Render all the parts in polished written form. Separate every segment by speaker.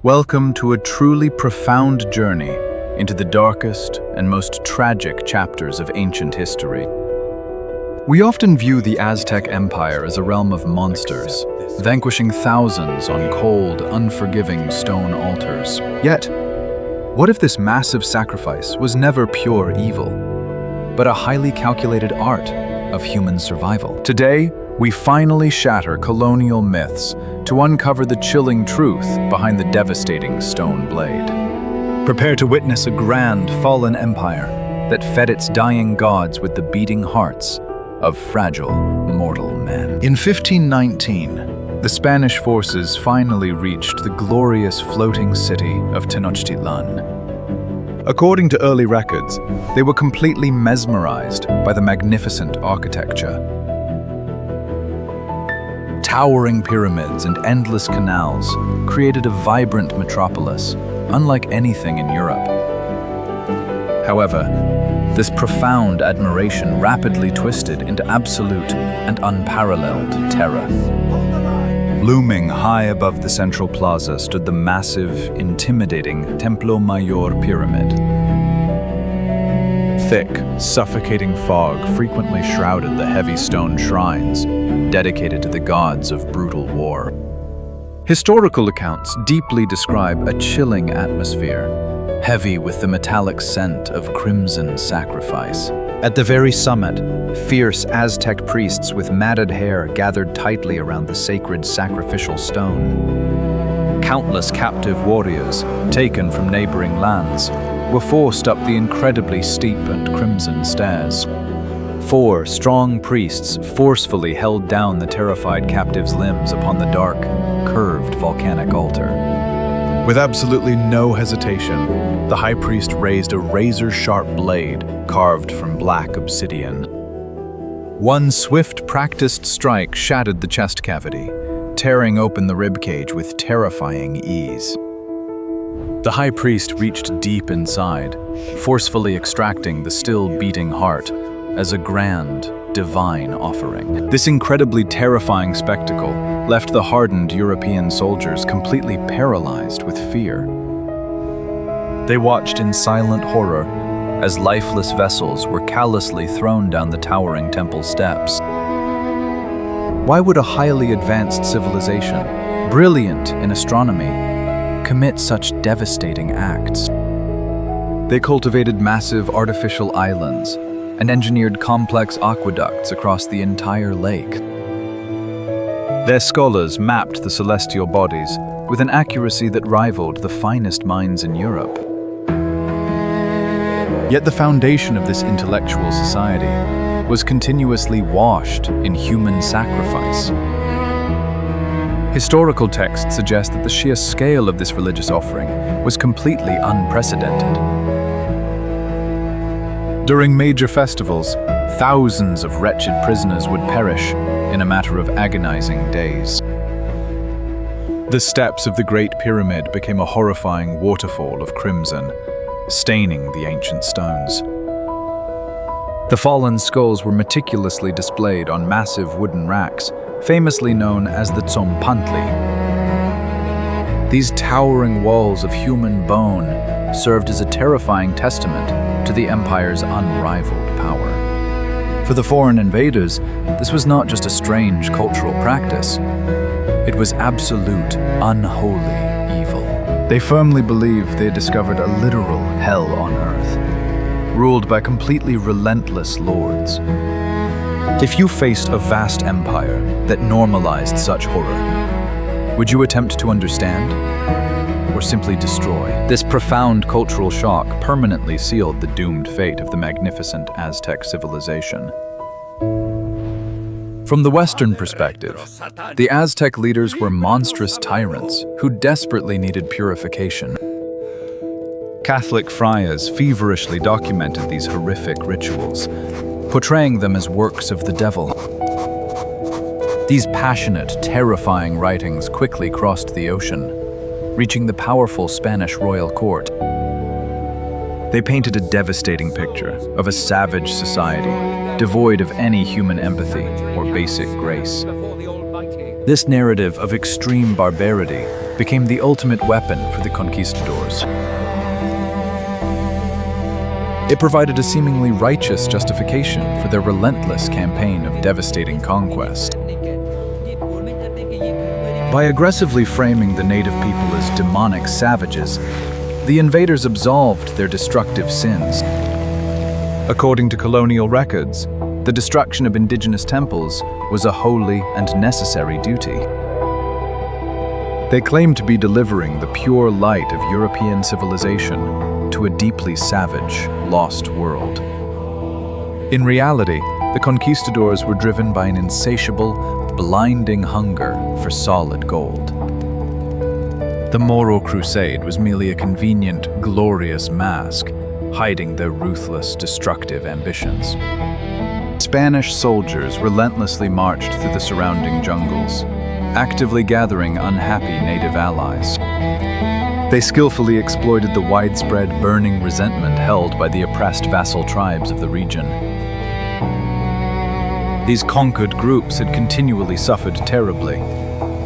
Speaker 1: Welcome to a truly profound journey into the darkest and most tragic chapters of ancient history. We often view the Aztec Empire as a realm of monsters, vanquishing thousands on cold, unforgiving stone altars. Yet, what if this massive sacrifice was never pure evil, but a highly calculated art of human survival? Today, we finally shatter colonial myths to uncover the chilling truth behind the devastating stone blade. Prepare to witness a grand fallen empire that fed its dying gods with the beating hearts of fragile mortal men. In 1519, the Spanish forces finally reached the glorious floating city of Tenochtitlan. According to early records, they were completely mesmerized by the magnificent architecture. Towering pyramids and endless canals created a vibrant metropolis, unlike anything in Europe. However, this profound admiration rapidly twisted into absolute and unparalleled terror. Looming high above the central plaza stood the massive, intimidating Templo Mayor pyramid. Thick, suffocating fog frequently shrouded the heavy stone shrines dedicated to the gods of brutal war. Historical accounts deeply describe a chilling atmosphere, heavy with the metallic scent of crimson sacrifice. At the very summit, fierce Aztec priests with matted hair gathered tightly around the sacred sacrificial stone. Countless captive warriors, taken from neighboring lands, were forced up the incredibly steep and crimson stairs. 4 strong priests forcefully held down the terrified captives' limbs upon the dark, curved volcanic altar. With absolutely no hesitation, the high priest raised a razor-sharp blade carved from black obsidian. One swift, practiced strike shattered the chest cavity, tearing open the ribcage with terrifying ease. The high priest reached deep inside, forcefully extracting the still beating heart as a grand, divine offering. This incredibly terrifying spectacle left the hardened European soldiers completely paralyzed with fear. They watched in silent horror as lifeless vessels were callously thrown down the towering temple steps. Why would a highly advanced civilization, brilliant in astronomy, commit such devastating acts? They cultivated massive artificial islands and engineered complex aqueducts across the entire lake. Their scholars mapped the celestial bodies with an accuracy that rivaled the finest minds in Europe. Yet the foundation of this intellectual society was continuously washed in human sacrifice. Historical texts suggest that the sheer scale of this religious offering was completely unprecedented. During major festivals, thousands of wretched prisoners would perish in a matter of agonizing days. The steps of the Great Pyramid became a horrifying waterfall of crimson, staining the ancient stones. The fallen skulls were meticulously displayed on massive wooden racks, famously known as the tzompantli. These towering walls of human bone served as a terrifying testament to the empire's unrivaled power. For the foreign invaders, this was not just a strange cultural practice. It was absolute, unholy evil. They firmly believed they had discovered a literal hell on earth, ruled by completely relentless lords. If you faced a vast empire that normalized such horror, would you attempt to understand or simply destroy? This profound cultural shock permanently sealed the doomed fate of the magnificent Aztec civilization. From the Western perspective, the Aztec leaders were monstrous tyrants who desperately needed purification. Catholic friars feverishly documented these horrific rituals, portraying them as works of the devil. These passionate, terrifying writings quickly crossed the ocean, reaching the powerful Spanish royal court. They painted a devastating picture of a savage society, devoid of any human empathy or basic grace. This narrative of extreme barbarity became the ultimate weapon for the conquistadors. It provided a seemingly righteous justification for their relentless campaign of devastating conquest. By aggressively framing the native people as demonic savages, the invaders absolved their destructive sins. According to colonial records, the destruction of indigenous temples was a holy and necessary duty. They claimed to be delivering the pure light of European civilization to a deeply savage, lost world. In reality, the conquistadors were driven by an insatiable, blinding hunger for solid gold. The Moro Crusade was merely a convenient, glorious mask, hiding their ruthless, destructive ambitions. Spanish soldiers relentlessly marched through the surrounding jungles, actively gathering unhappy native allies. They skillfully exploited the widespread burning resentment held by the oppressed vassal tribes of the region. These conquered groups had continually suffered terribly,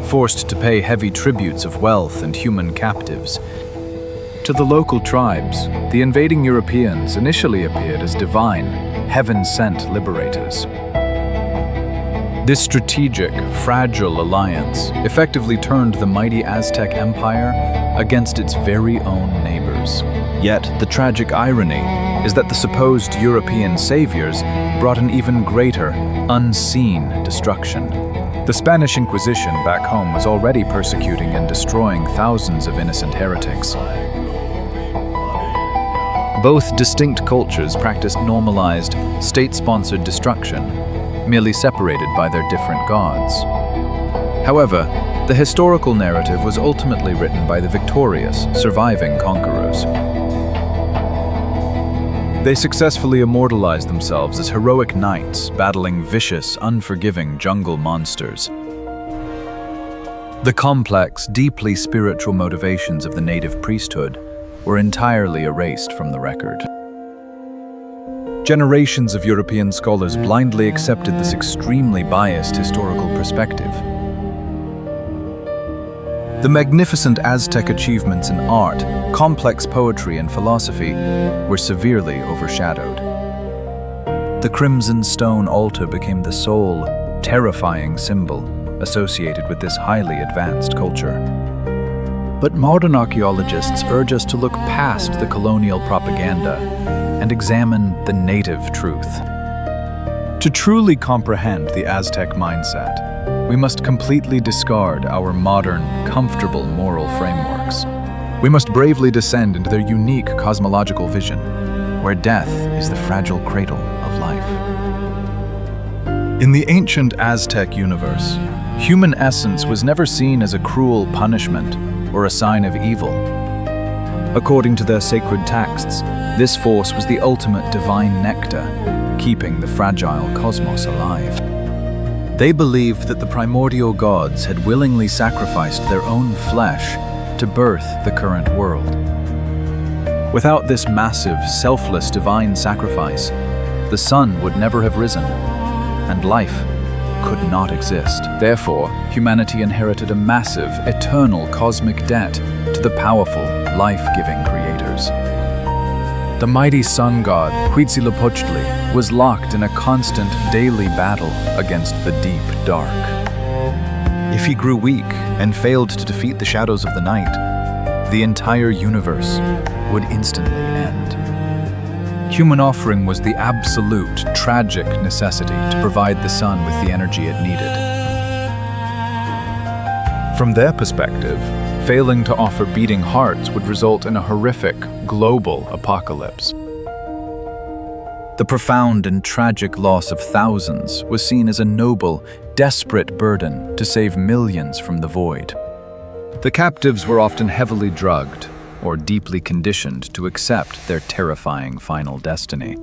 Speaker 1: forced to pay heavy tributes of wealth and human captives. To the local tribes, the invading Europeans initially appeared as divine, heaven-sent liberators. This strategic, fragile alliance effectively turned the mighty Aztec Empire against its very own neighbors. Yet, the tragic irony is that the supposed European saviors brought an even greater, unseen destruction. The Spanish Inquisition back home was already persecuting and destroying thousands of innocent heretics. Both distinct cultures practiced normalized, state-sponsored destruction, merely separated by their different gods. However, the historical narrative was ultimately written by the victorious, surviving conquerors. They successfully immortalized themselves as heroic knights battling vicious, unforgiving jungle monsters. The complex, deeply spiritual motivations of the native priesthood were entirely erased from the record. Generations of European scholars blindly accepted this extremely biased historical perspective. The magnificent Aztec achievements in art, complex poetry, and philosophy were severely overshadowed. The crimson stone altar became the sole, terrifying symbol associated with this highly advanced culture. But modern archaeologists urge us to look past the colonial propaganda and examine the native truth. To truly comprehend the Aztec mindset, we must completely discard our modern, comfortable moral frameworks. We must bravely descend into their unique cosmological vision, where death is the fragile cradle of life. In the ancient Aztec universe, human essence was never seen as a cruel punishment or a sign of evil. According to their sacred texts, this force was the ultimate divine nectar, keeping the fragile cosmos alive. They believed that the primordial gods had willingly sacrificed their own flesh to birth the current world. Without this massive, selfless divine sacrifice, the sun would never have risen, and life could not exist. Therefore, humanity inherited a massive, eternal cosmic debt to the powerful, life-giving creators. The mighty sun god Huitzilopochtli was locked in a constant daily battle against the deep dark. If he grew weak and failed to defeat the shadows of the night, the entire universe would instantly end. Human offering was the absolute, tragic necessity to provide the sun with the energy it needed. From their perspective, failing to offer beating hearts would result in a horrific, global apocalypse. The profound and tragic loss of thousands was seen as a noble, desperate burden to save millions from the void. The captives were often heavily drugged or deeply conditioned to accept their terrifying final destiny.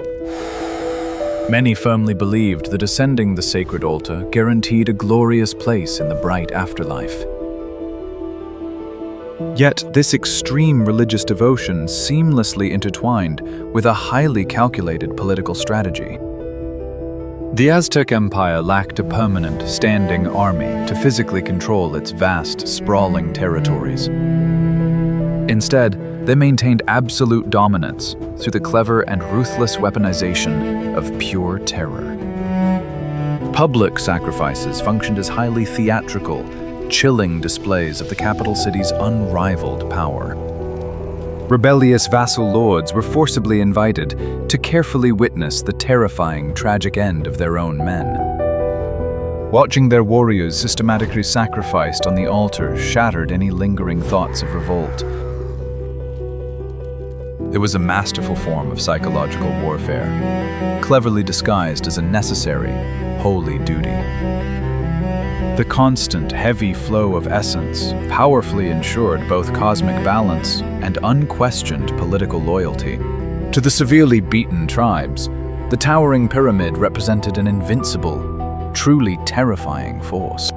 Speaker 1: Many firmly believed that ascending the sacred altar guaranteed a glorious place in the bright afterlife. Yet, this extreme religious devotion seamlessly intertwined with a highly calculated political strategy. The Aztec Empire lacked a permanent, standing army to physically control its vast, sprawling territories. Instead, they maintained absolute dominance through the clever and ruthless weaponization of pure terror. Public sacrifices functioned as highly theatrical, chilling displays of the capital city's unrivaled power. Rebellious vassal lords were forcibly invited to carefully witness the terrifying, tragic end of their own men. Watching their warriors systematically sacrificed on the altar shattered any lingering thoughts of revolt. It was a masterful form of psychological warfare, cleverly disguised as a necessary, holy duty. The constant, heavy flow of essence powerfully ensured both cosmic balance and unquestioned political loyalty. To the severely beaten tribes, the towering pyramid represented an invincible, truly terrifying force.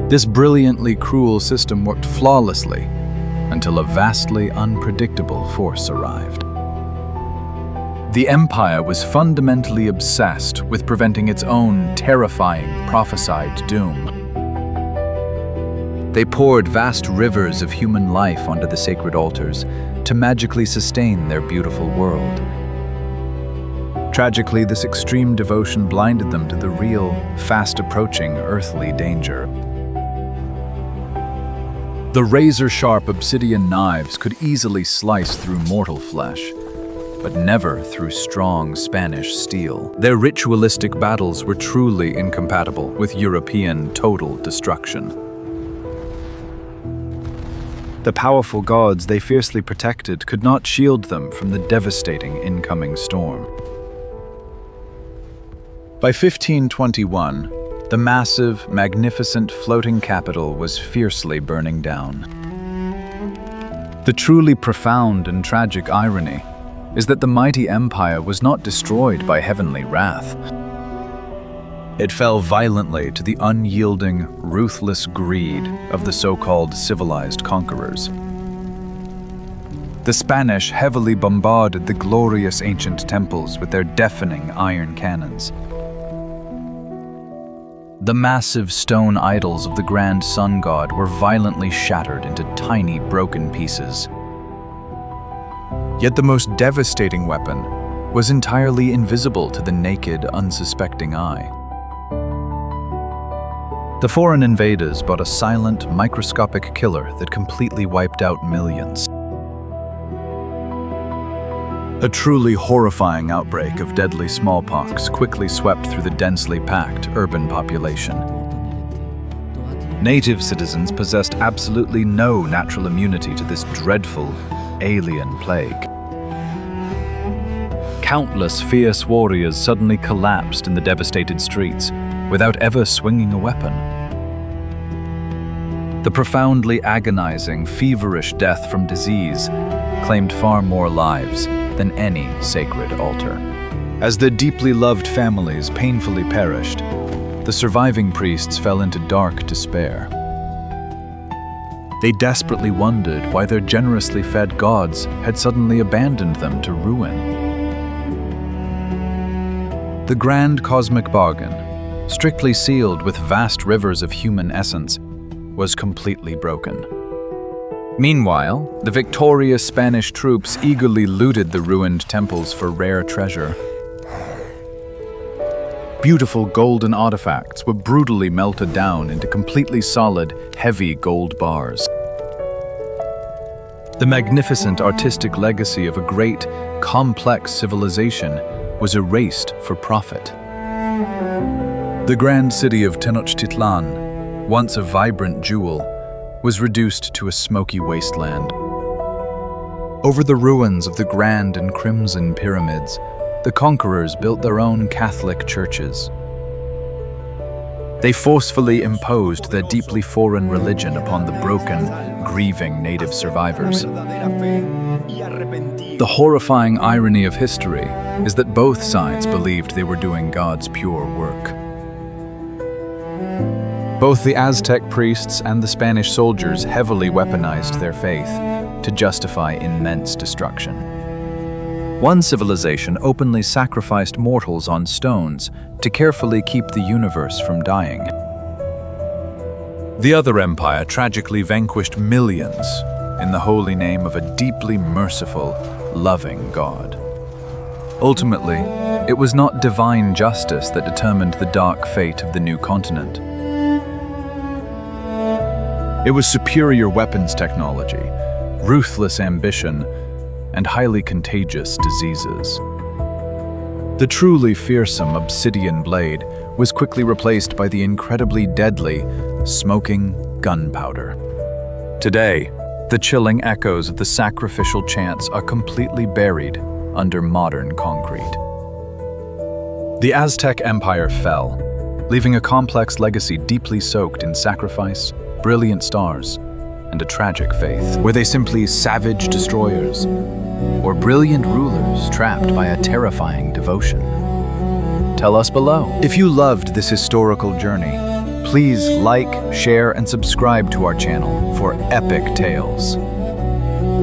Speaker 1: This brilliantly cruel system worked flawlessly until a vastly unpredictable force arrived. The Empire was fundamentally obsessed with preventing its own terrifying, prophesied doom. They poured vast rivers of human life onto the sacred altars to magically sustain their beautiful world. Tragically, this extreme devotion blinded them to the real, fast-approaching earthly danger. The razor-sharp obsidian knives could easily slice through mortal flesh, but never through strong Spanish steel. Their ritualistic battles were truly incompatible with European total destruction. The powerful gods they fiercely protected could not shield them from the devastating incoming storm. By 1521, the massive, magnificent floating capital was fiercely burning down. The truly profound and tragic irony is that the mighty empire was not destroyed by heavenly wrath. It fell violently to the unyielding, ruthless greed of the so-called civilized conquerors. The Spanish heavily bombarded the glorious ancient temples with their deafening iron cannons. The massive stone idols of the grand sun god were violently shattered into tiny, broken pieces. Yet the most devastating weapon was entirely invisible to the naked, unsuspecting eye. The foreign invaders brought a silent, microscopic killer that completely wiped out millions. A truly horrifying outbreak of deadly smallpox quickly swept through the densely packed urban population. Native citizens possessed absolutely no natural immunity to this dreadful, alien plague. Countless fierce warriors suddenly collapsed in the devastated streets without ever swinging a weapon. The profoundly agonizing, feverish death from disease claimed far more lives than any sacred altar. As their deeply loved families painfully perished, the surviving priests fell into dark despair. They desperately wondered why their generously fed gods had suddenly abandoned them to ruin. The grand cosmic bargain, strictly sealed with vast rivers of human essence, was completely broken. Meanwhile, the victorious Spanish troops eagerly looted the ruined temples for rare treasure. Beautiful golden artifacts were brutally melted down into completely solid, heavy gold bars. The magnificent artistic legacy of a great, complex civilization was erased for profit. The grand city of Tenochtitlan, once a vibrant jewel, was reduced to a smoky wasteland. Over the ruins of the grand and crimson pyramids, the conquerors built their own Catholic churches. They forcefully imposed their deeply foreign religion upon the broken, grieving native survivors. The horrifying irony of history is that both sides believed they were doing God's pure work. Both the Aztec priests and the Spanish soldiers heavily weaponized their faith to justify immense destruction. One civilization openly sacrificed mortals on stones to carefully keep the universe from dying. The other empire tragically vanquished millions in the holy name of a deeply merciful, loving God. Ultimately, it was not divine justice that determined the dark fate of the new continent. It was superior weapons technology, ruthless ambition, and highly contagious diseases. The truly fearsome obsidian blade was quickly replaced by the incredibly deadly, smoking gunpowder. Today, the chilling echoes of the sacrificial chants are completely buried under modern concrete. The Aztec Empire fell, leaving a complex legacy deeply soaked in sacrifice, brilliant stars, and a tragic faith. Were they simply savage destroyers, or brilliant rulers trapped by a terrifying devotion? Tell us below. If you loved this historical journey, please like, share, and subscribe to our channel for epic tales.